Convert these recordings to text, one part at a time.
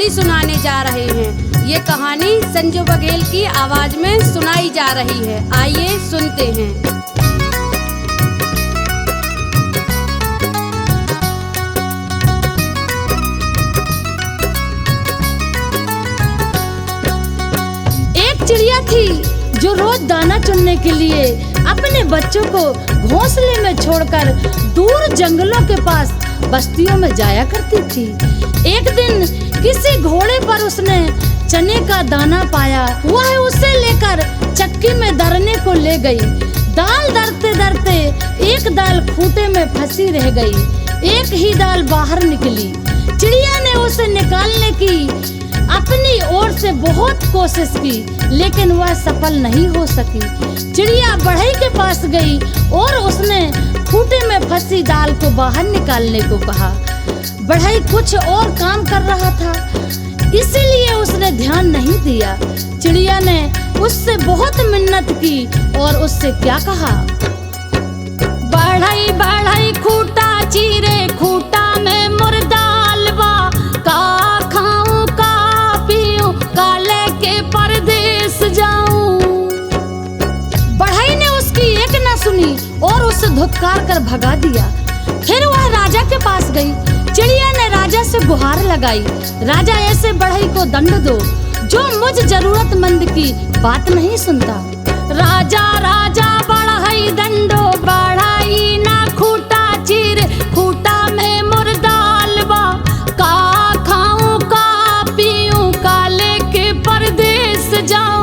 कहानी सुनाने जा रहे हैं। ये कहानी संजू बघेल की आवाज में सुनाई जा रही है। आइए सुनते हैं। एक चिड़िया थी जो रोज दाना चुनने के लिए अपने बच्चों को घोंसले में छोड़कर दूर जंगलों के पास बस्तियों में जाया करती थी। एक दिन किसी घोड़े पर उसने चने का दाना पाया। वह उसे लेकर चक्की में दरने को ले गई। दाल दरते दरते एक दाल खूंटे में फंसी रह गई। एक ही दाल बाहर निकली। चिड़िया ने उसे निकालने की अपनी ओर से बहुत कोशिश की, लेकिन वह सफल नहीं हो सकी। चिड़िया बढ़ई के पास गई और उसने खूंटे में फंसी दाल को बाहर निकालने को कहा। बढ़ई कुछ और काम कर रहा था, इसीलिए उसने ध्यान नहीं दिया। चिड़िया ने उससे बहुत मिन्नत की और उससे क्या कहा, बढ़ई बढ़ई खूंटा चीरे, खूंटा में मुर्दालवा, का खाऊं का पीऊं, काले के परदेस जाऊं। बढ़ई ने उसकी एक न सुनी और उसे धुतकार कर भगा दिया। फिर वह राजा के पास गई। चिड़िया ने राजा से गुहार लगाई, राजा ऐसे बढ़ई को दंड दो जो मुझ जरूरतमंद की बात नहीं सुनता। राजा राजा बढ़ई दंडो, बढ़ई ना खूंटा चीर, खूंटा में मुर्दालवा, का खाऊं का पीऊं, काले के परदेस जाऊं।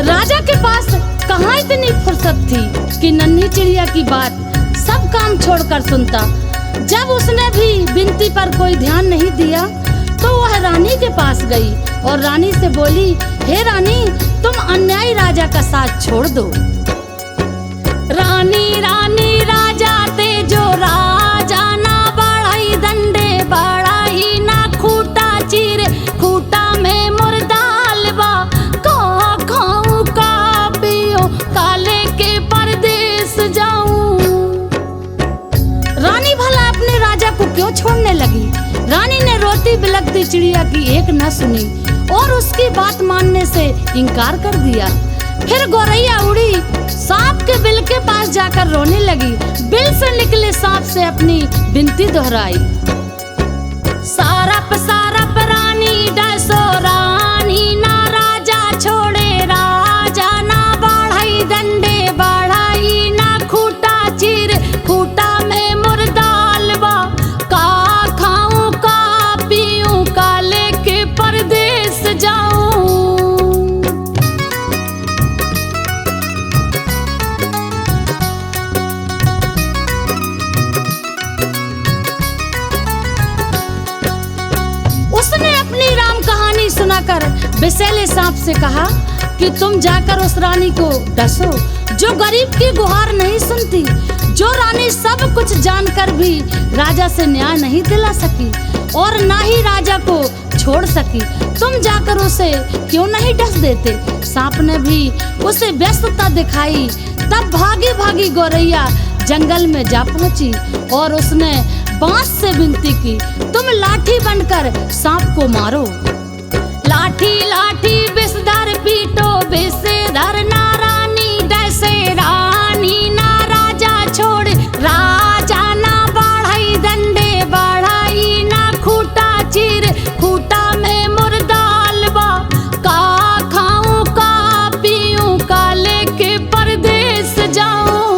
राजा के पास कहाँ इतनी फुर्सत थी कि नन्ही चिड़िया की बात सब काम छोड़कर सुनता। जब उसने भी विनती पर कोई ध्यान नहीं दिया तो वह रानी के पास गई और रानी से बोली, हे रानी, तुम अन्यायी राजा का साथ छोड़ दो। रानी रानी राजा तेजो, राजा ना बढ़ई दंडे, बढ़ई ना खूंटा चीरे, खूंटा में मुर्दालवा, का खाऊं का पीऊं, काले के परदेस जाऊं। रानी भला अपने राजा को क्यों छोड़ने लगी? रानी ने रोती बिलखती चिड़िया की एक न सुनी और उसकी बात मानने से इनकार कर दिया। फिर गौरैया उड़ी, सांप के बिल के पास जाकर रोने लगी। बिल से निकले सांप से अपनी विनती दोहराई, सारप सारप रानी डसो, रानी ना राजा छोड़े, राजा ना बढ़ई दंडे, बढ़ई ना खूंटा चीर, खूंटा में मुर्दालवा, का खाऊं का पीऊं, काले के परदेस जाऊं। उसने अपनी राम कहानी सुनाकर विषैले सांप से कहा कि तुम जाकर उस रानी को डसो जो गरीब की गुहार नहीं सुनती, जो रानी सब कुछ जानकर भी राजा से न्याय नहीं दिला सकी और ना ही राजा को छोड़ सकी। तुम जाकर उसे क्यों नहीं डस देते? सांप ने भी उसे व्यस्तता दिखाई। तब भागी भागी गौरैया जंगल में जा पहुंची और उसने बांस से विनती की, तुम लाठी बनकर सांप को मारो। लाठी लाठी विषधर पीटो, विषधर ना रानी डसे, रानी ना राजा छोड़, राजा ना बढ़ई दंडे, बढ़ई ना खूंटा चीर, खूंटा में मुर्दालवा, का खाऊं का पीऊं, काले के परदेस जाऊं।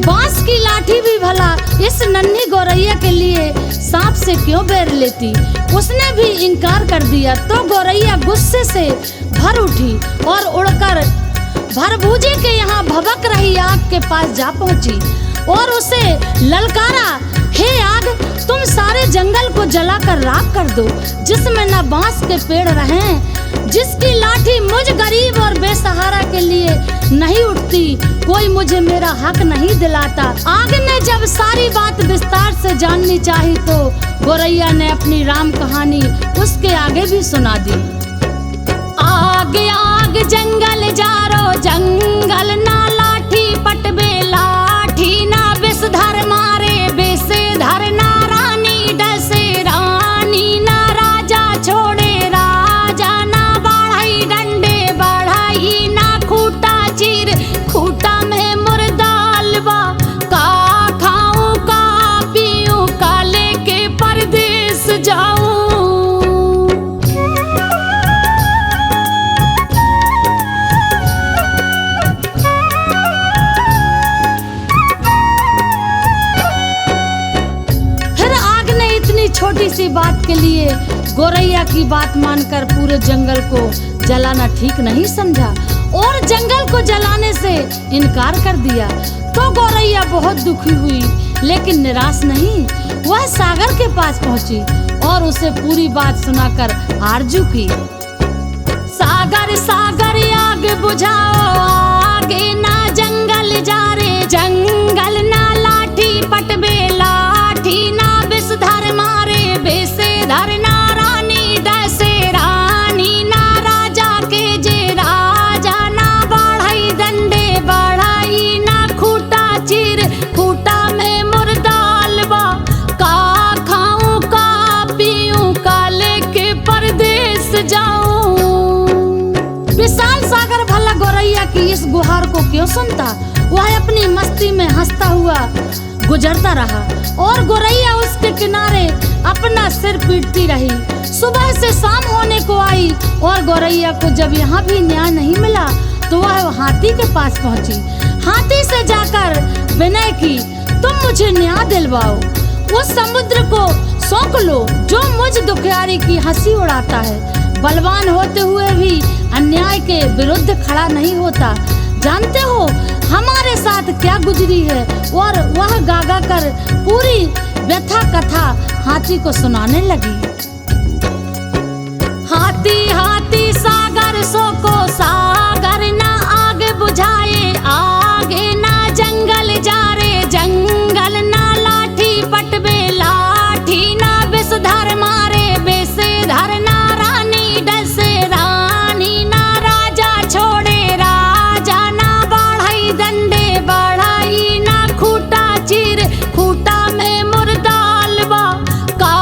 बांस की लाठी भी भला इस नन्ही गौरैया के लिए सांप से क्यों बैर लेती? उसने भी इनकार कर दिया। तो गौरैया गुस्से से भर उठी और उड़कर भरभूजे के यहाँ भभक रही आग के पास जा पहुंची और उसे ललकारा, हे आग, तुम सारे जंगल को जलाकर राख कर दो, जिसमें न बांस के पेड़ रहें, जिसकी लाठी मुझ गरीब और बेसहारा के लिए नहीं उठती, कोई मुझे मेरा हक नहीं दिलाता। आग ने जब सारी बात विस्तार से जाननी चाही तो गौरैया ने अपनी राम कहानी उसके आगे भी सुना दी। आगे जंगल जारो जंगल ना लाठी पटबे लाठी ना विषधर मारे विषधर ना रानी डसे रानी ना राजा छोड़े राजा ना बढ़ाई डंडे बढ़ाई ना खूटा चीर खूटा में मुर्दालबा का खाऊं का पीऊं का लेके परदेस जाऊं। छोटी सी बात के लिए गोरैया की बात मानकर पूरे जंगल को जलाना ठीक नहीं समझा और जंगल को जलाने से इनकार कर दिया। तो गोरैया बहुत दुखी हुई लेकिन निराश नहीं, वह सागर के पास पहुंची और उसे पूरी बात सुनाकर आरजू की। सागर सागर आग बुझाओ आगे ना जंगल जा रे जंगल ना लाठी पटबे लाठी ना विषधर मारे विषधर ना रानी डसे रानी ना राजा के जे राजा ना बढ़ाई डंडे बढ़ाई ना खूटा चीर खूटा में मुर्दालबा का खाऊं का पीऊं का लेके परदेस जाऊं। विशाल सागर भला गोरैया की इस गुहार को क्यों सुनता, वह अपनी मस्ती में हंसता हुआ गुजरता रहा और गोरैया उसके किनारे अपना सिर पीटती रही। सुबह से शाम होने को आई और गोरैया को जब यहाँ भी न्याय नहीं मिला तो वह हाथी के पास पहुँची। हाथी से जाकर विनय की, तुम मुझे न्याय दिलवाओ, उस समुद्र को सौंप लो जो मुझ दुखियारी की हंसी उड़ाता है। बलवान होते हुए भी अन्याय के विरुद्ध खड़ा नहीं होता। जानते हो हमारे साथ क्या गुजरी है। और वह गागा कर पूरी व्यथा कथा हाथी को सुनाने लगी। हाथी हाथी सागर सो को सागर ना आग बुझाए आगे ना जंगल जा रे जंगल ना लाठी पटबे लाठी ना विषधर मारे विषधर ना रानी डसे रानी ना राजा छोड़े राजा ना बढ़ाई डंडे बढ़ाई ना खूटा चीर खूटा में मुर्दालबा का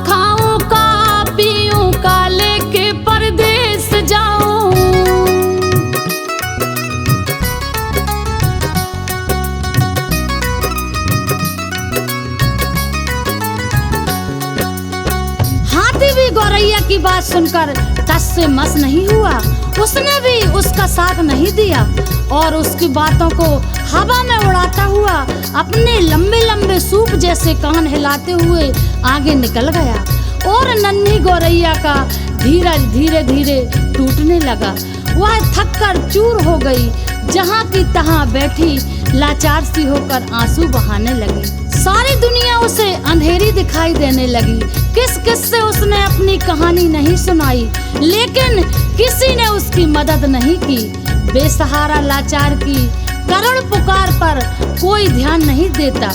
खाऊं का पीऊं का लेके परदेस जाऊं। हाथी भी गोरैया की बात सुनकर टस से मस नहीं हुआ। उसने भी उसका साथ नहीं दिया और उसकी बातों को हवा में उड़ाता हुआ अपने लंबे लंबे सूप जैसे कान हिलाते हुए आगे निकल गया और नन्ही गोरैया का धीरज धीरे धीरे टूटने लगा। वह थककर चूर हो गई, जहाँ की तहाँ बैठी लाचार सी होकर आंसू बहाने लगी। सारी दुनिया उसे अंधेरी दिखाई देने लगी। किस किस से उसने अपनी कहानी नहीं सुनाई लेकिन किसी ने उसकी मदद नहीं की। बेसहारा लाचार की करुण पुकार पर कोई ध्यान नहीं देता।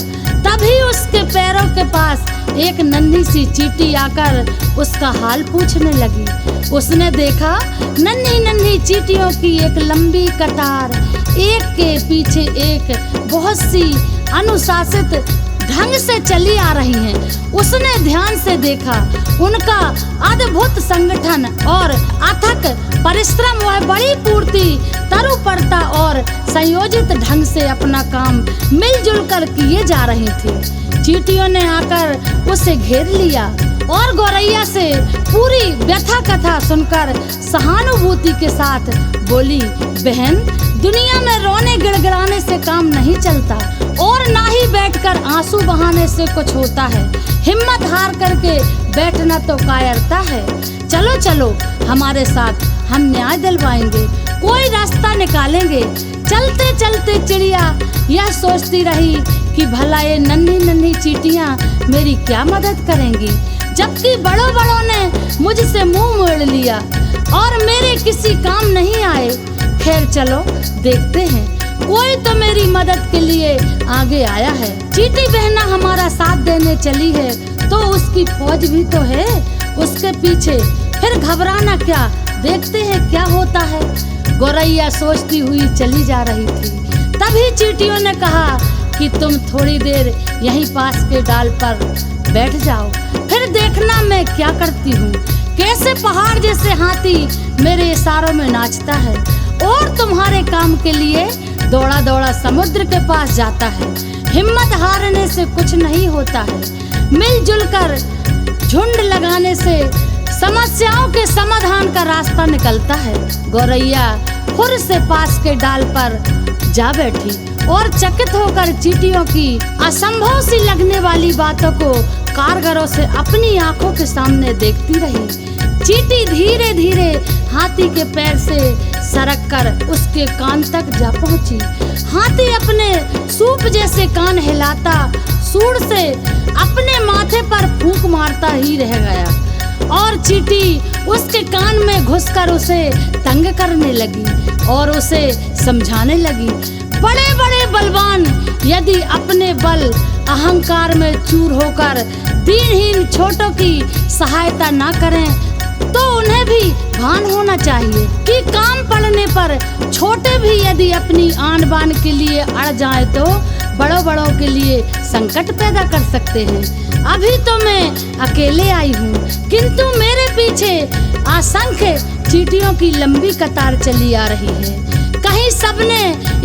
तभी उसके पैरों के पास एक नन्ही सी चींटी आकर उसका हाल पूछने लगी। उसने देखा नन्ही नन्ही चींटियों की एक लंबी कतार, एक के पीछे एक बहुत सी अनुशासित ढंग से चली आ रही हैं। उसने ध्यान से देखा उनका अद्भुत संगठन और अथक परिश्रम। वह बड़ी पूर्ति तरुपरता और संयोजित ढंग से अपना काम मिलजुल कर किए जा रही थी। चींटियों ने आकर उसे घेर लिया और गोरैया से पूरी व्यथा कथा सुनकर सहानुभूति के साथ बोली, बहन, दुनिया में रोने गिड़गिड़ाने से काम नहीं चलता और ना ही बैठकर आंसू बहाने से कुछ होता है। हिम्मत हार करके बैठना तो कायरता है। चलो चलो हमारे साथ, हम न्याय दिलवाएंगे, कोई रास्ता निकालेंगे। चलते चलते चिड़िया यह सोचती रही कि भला ये नन्ही नन्ही चींटियां मेरी क्या मदद करेंगी, जबकि बड़ों बड़ों ने मुझसे मुंह मोड़ लिया और मेरे किसी काम नहीं आए। खैर चलो देखते हैं, कोई तो मेरी मदद के लिए आगे आया है। चींटी बहना हमारा साथ देने चली है तो उसकी फौज भी तो है उसके पीछे। फिर घबराना क्या, देखते हैं क्या होता है। गौरैया सोचती हुई चली जा रही थी। तभी चींटियों ने कहा कि तुम थोड़ी देर यहीं पास के डाल पर बैठ जाओ, फिर देखना मैं क्या करती हूँ, कैसे पहाड़ जैसे हाथी मेरे इशारों में नाचता है और तुम्हारे काम के लिए दौड़ा दौड़ा समुद्र के पास जाता है। हिम्मत हारने से कुछ नहीं होता है, मिलजुल कर झुंड लगाने से समस्याओं के समाधान का रास्ता निकलता है। गौरैया फुर से पास के डाल पर जा बैठी और चकित होकर चींटियों की असंभव सी लगने वाली बातों को कारगरों से अपनी आंखों के सामने देखती रही। चींटी धीरे धीरे हाथी के पैर से सरक कर उसके कान तक जा पहुंची। हाथी अपने सूप जैसे कान हिलाता सूंड से अपने माथे पर फूंक मारता ही रह गया और चींटी उसके कान में घुसकर उसे तंग करने लगी और उसे समझाने लगी। बड़े बड़े बलवान यदि अपने बल अहंकार में चूर होकर दीनहीन छोटों की सहायता ना करें तो उन्हें भी भान होना चाहिए कि काम पड़ने पर छोटे भी यदि अपनी आन बान के लिए अड़ जाए तो बड़ों बड़ों के लिए संकट पैदा कर सकते हैं। अभी तो मैं अकेले आई हूँ, किंतु मेरे पीछे असंख्य चींटियों की लंबी कतार चली आ रही है। कहीं सबने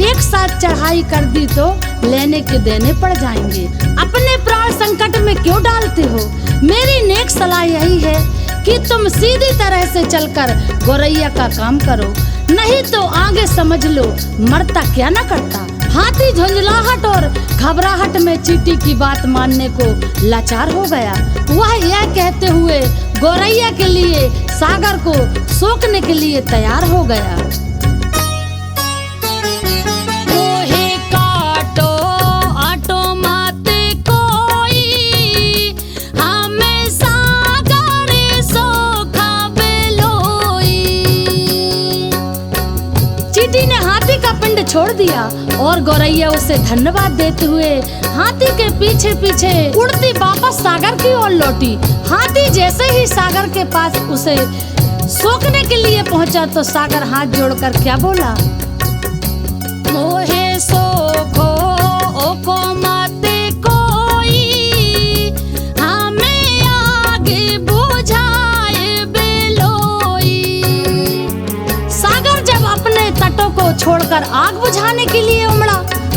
एक साथ चढ़ाई कर दी तो लेने के देने पड़ जाएंगे। अपने प्राण संकट में क्यों डालते हो? मेरी नेक सलाह यही है कि तुम सीधी तरह से चलकर गौरैया का काम करो, नहीं तो आगे समझ लो मरता क्या न करता। हाथी झुंझलाहट और घबराहट में चींटी की बात मानने को लाचार हो गया। वह यह कहते हुए गौरैया के लिए सागर को सोखने के लिए तैयार हो गया। छोड़ दिया और गौरैया उसे धन्यवाद देते हुए हाथी के पीछे पीछे उड़ती वापस सागर की ओर लौटी। हाथी जैसे ही सागर के पास उसे सोखने के लिए पहुंचा तो सागर हाथ जोड़कर क्या बोला? मोहे सोखो ओको माते कोई, हमें आगे बुझाए बेलोई। सागर जब अपने तटों को छोड़कर आग बुझाने के लिए उमड़ा,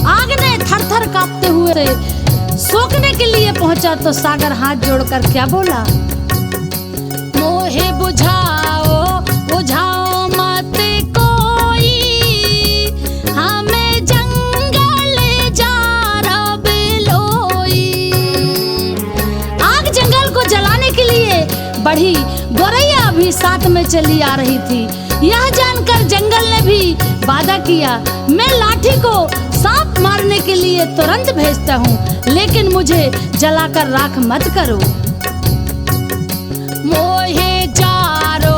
आग ने थर-थर कांपते हुए सोखने के लिए पहुंचा तो सागर हाथ जोड़कर क्या बोला? मोहे बुझाओ बुझाओ मत कोई, हमें जंगल जा रहा बेलोई। आग जंगल को जलाने के लिए बढ़ी, गौरैया भी साथ में चली आ रही थी। यह जानकर जंगल ने भी वादा किया, मैं लाठी को सांप मारने के लिए तुरंत भेजता हूँ, लेकिन मुझे जलाकर राख मत करो। मोहे जारो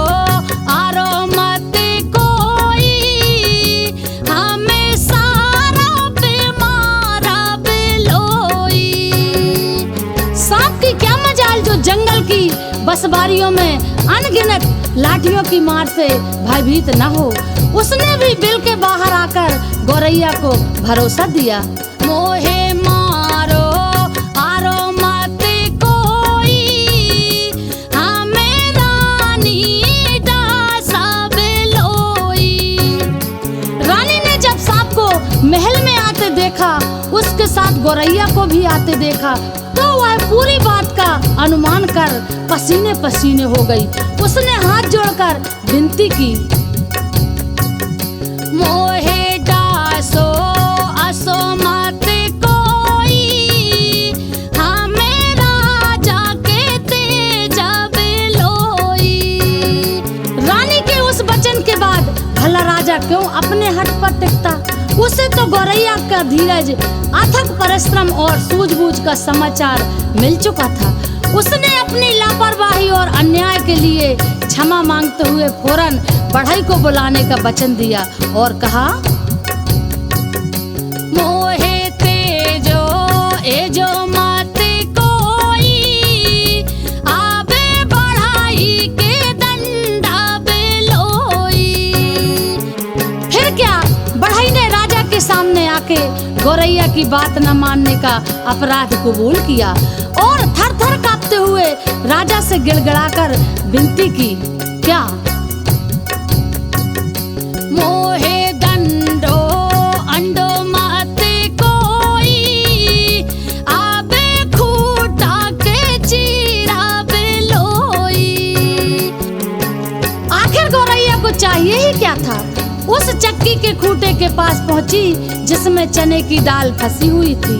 आरो मत कोई, हमें सारा पे मारा बेलोई। सांप की क्या मजाल जो जंगल की बसबारियों में अनगिनत लाठियों की मार से भयभीत न हो। उसने भी बिल के बाहर आकर गौरैया को भरोसा दिया। मोहे मारो आरो मत कोई, हमें रानी डासा बेलोई। रानी ने जब सांप को महल में आते देखा, उसके साथ गौरैया को भी आते देखा, तो वह पूरी बात का अनुमान कर पसीने पसीने हो गई। उसने हाथ जोड़कर विनती की, मोहे डासो असो मत कोई, हमें राजा के तेजा बेलोई। रानी के उस वचन के बाद भला राजा क्यों अपने हट पर टिकता? उसे तो गौरैया का धीरज, अथक परिश्रम और सूझबूझ का समाचार मिल चुका था। उसने अपनी लापरवाही और अन्याय के लिए क्षमा मांगते हुए फौरन बढ़ई को बुलाने का वचन दिया और कहा, मोहे तेजो एजो मत कोई, आबे बढ़ाई के दंडा बेलोई। की बात न मानने का अपराध कबूल किया और थर थर कांपते हुए राजा से गिड़गिड़ाकर विनती की। क्या? मोहे दंडो अंडो मत कोई, आबे खूटा के चीरा बेलोई। आखिर गौरैया को चाहिए ही क्या था? उस चक्की के खूटे के पास पहुंची जिसमें चने की दाल फंसी हुई थी।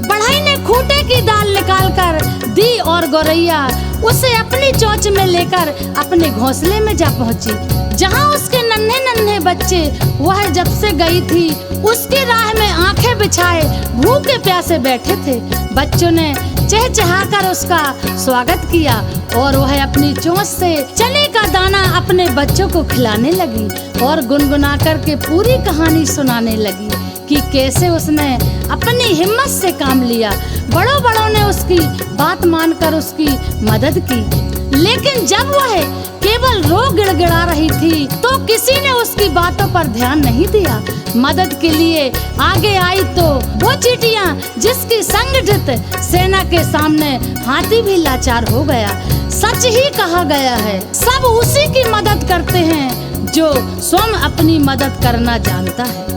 बढ़ई ने खूटे की दाल निकालकर दी और गौरैया उसे अपनी चोंच में लेकर अपने घोंसले में जा पहुंची, जहां उसके नन्हे नन्हे बच्चे वह जब से गई थी उसकी राह में आंखें बिछाए भूखे प्यासे बैठे थे। बच्चों ने चहचहाकर उसका स्वागत किया और वह अपनी चोंच से चने का दाना अपने बच्चों को खिलाने लगी और गुनगुना कर के पूरी कहानी सुनाने लगी कि कैसे उसने अपनी हिम्मत से काम लिया। बड़ों बड़ों ने उसकी बात मानकर उसकी मदद की, लेकिन जब वह केवल रो गिड़गिड़ा रही थी तो किसी ने उसकी बातों पर ध्यान नहीं दिया। मदद के लिए आगे आई तो वो चींटियां जिसकी संगठित सेना के सामने हाथी भी लाचार हो गया। सच ही कहा गया है, सब उसी की मदद करते हैं जो स्वयं अपनी मदद करना जानता है।